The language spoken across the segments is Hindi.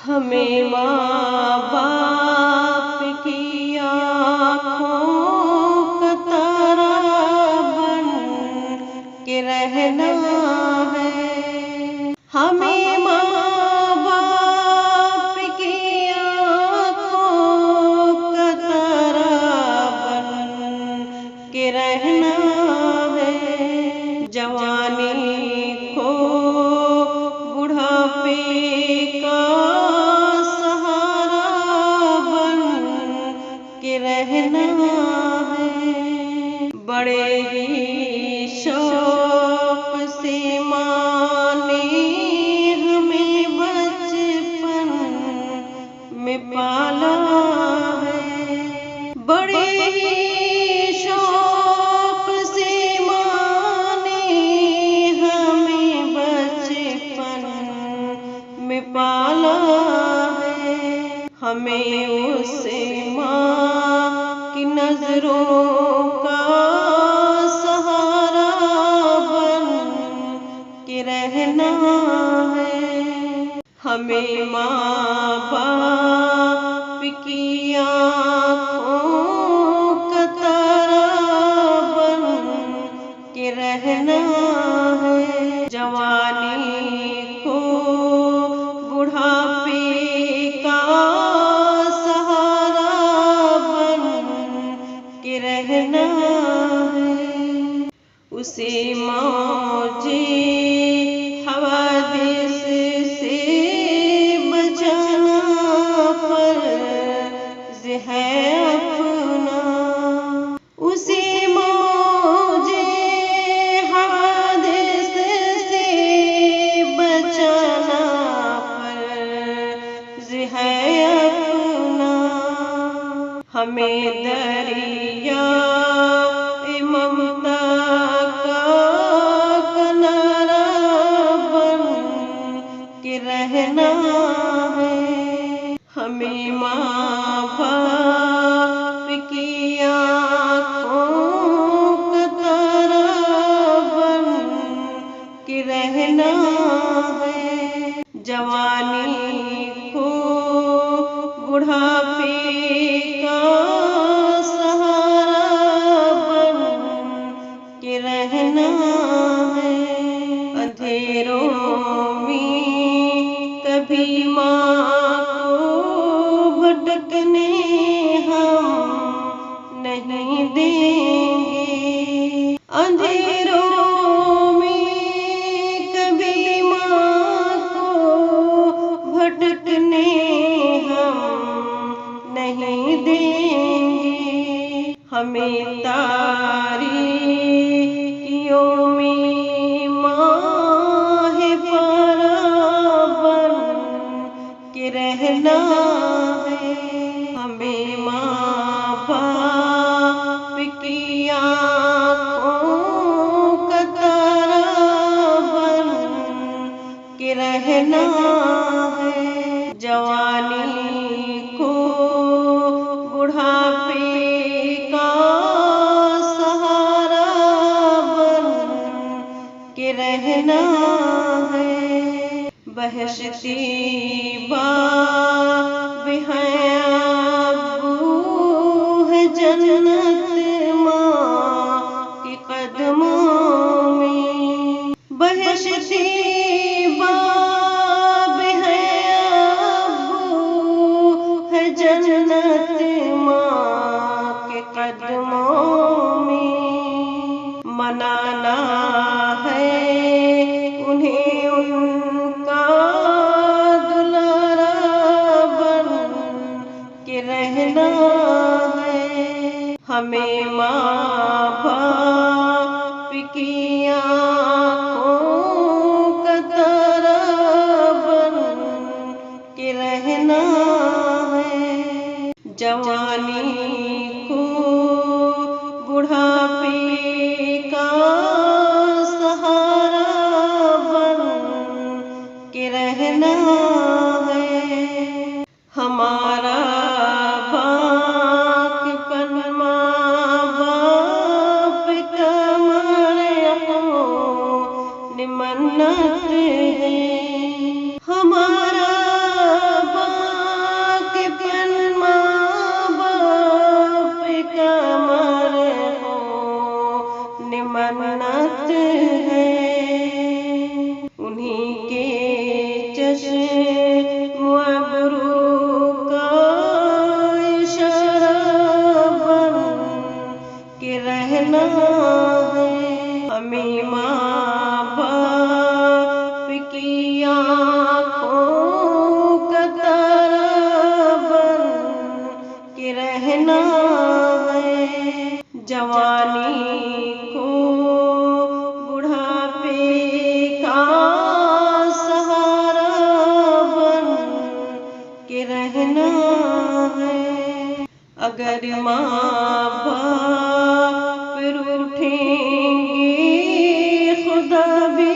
हमें माँ बाप की आँखों का तारा बन के रहना है। हमें माँ बाप की आँखों का तारा बन के रहना है। जवानी को बुढ़ापे का सहारा बन के रहना है। बड़े ही शौक से माँ ने हमें बचपन में पाला है। बड़े ही शौक से माँ ने हमें बचपन में पाला है। हमें उस माँ की नजरों का सहारा बन के रहना है। हमें माँ बाप की आँखों का तारा बन के रहना है। जवानी को बुढ़ापे का सहारा बन के रहना है। उसे मौजे हवादिस से बचाना फर्ज है अपना। उसे मौजे हवादिस से बचाना फर्ज है अपना। हमें दरिया ममता का किनारा बन के रहना है। हमें माँ बाप की आँखों का तारा बन के रहना है। जवानी को बुढ़ापे का सहारा बन के रहना है। अंधेरों में कभी माँ को भटकने हम नहीं देंगे। अंधेरों में कभी माँ को भटकने हम नहीं देंगे। हमें तारीकियों में माँ है पारा बन के रहना है। हमें माँ बाप की आँखों का तारा बन के रहना है। जवानी को बुढ़ापे का सहारा बन के रहना है। बहशती बाब है अब्बू है जन्नत माँ के कदमों में। बहशती बाब है अब्बू है जन्नत माँ के कदमों में। मनाना है उन्हें उनका दुलारा बन के रहना है। हमें माँ बाप की आँखों का तारा बन के रहना है। जवानी को बुढ़ापे का सहारा बन के रहना है। हमारा बाकपन माँ बाप का मन्नत है। हमारा के रहना है। अगर माँ बाप रूठेंगे खुदा भी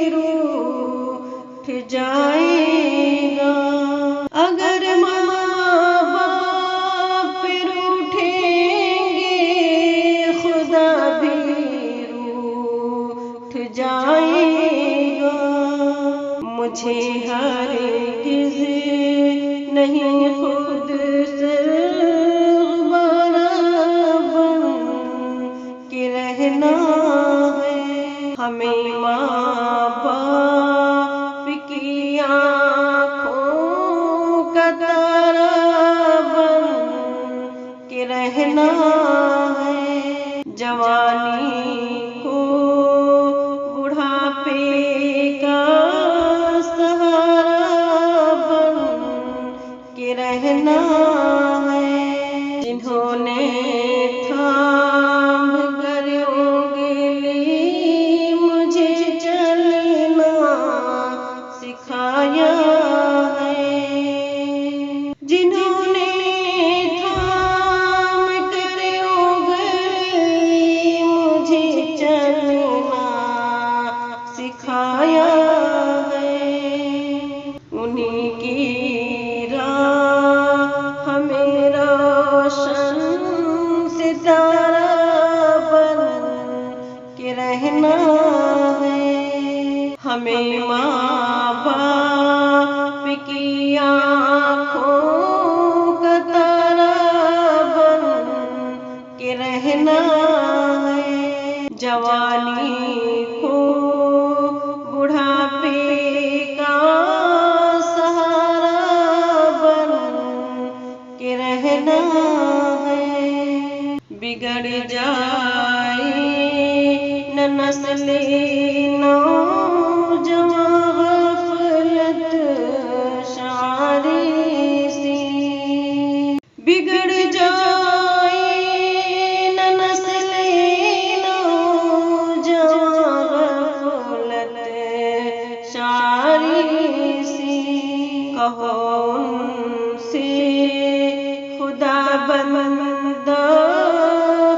रूठ जाएगा। अगर माँ बाप रूठेंगे खुदा भी रूठ जाएगा। मुझे हरगिज़ नहीं खुद से बन के रहना है। हमें माँ बाप की आँखों का तारा बन के रहना है। जवानी को बुढ़ापे का सहारा बन के रहना है। जिन्होंने थाम कर उंगली मुझे चलना सिखाया है। जिन्होंने थाम कर उंगली मुझे चलना सिखाया है। उन्हीं की राह हमें रोशन सितारा बन के रहना है। हमें माँ बाप की आँखों का तारा बन के रहना है। जवानी को बुढ़ापे का सहारा बन के रहना है। बिगड़ जाए न नस्ले नौजवान गफलत शारी सी। बिगड़ जाए न नस्ले नौजवान गफलत शारी सी। कहो उनसे खुदा बंदा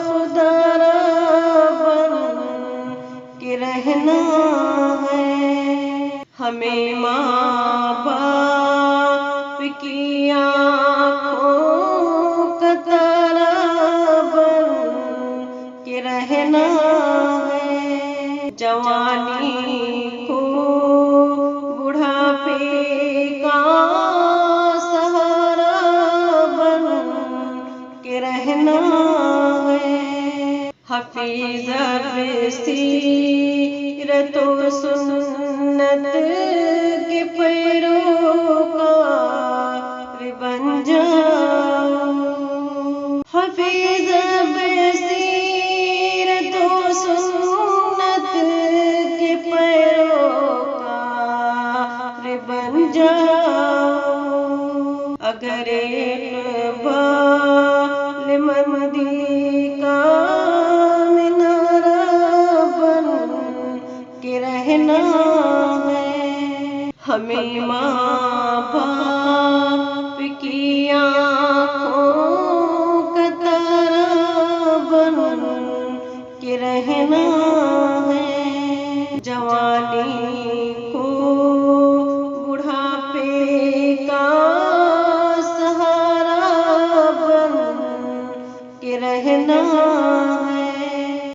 खुदारा बन के रहना है। हमें माँ बाप की आँखों का तारा बन के रहना है। जवानी को बुढ़ापे का सहारा बन के रहना है। हफीज़ सीरत व सुन्नत के पैरोकार बन जाओ। हफीज़ सीरत व सुन्नत के पैरोकार बन जाओ। अगर मंदी का मिनारा बन के रहना है। हमें माँ बाप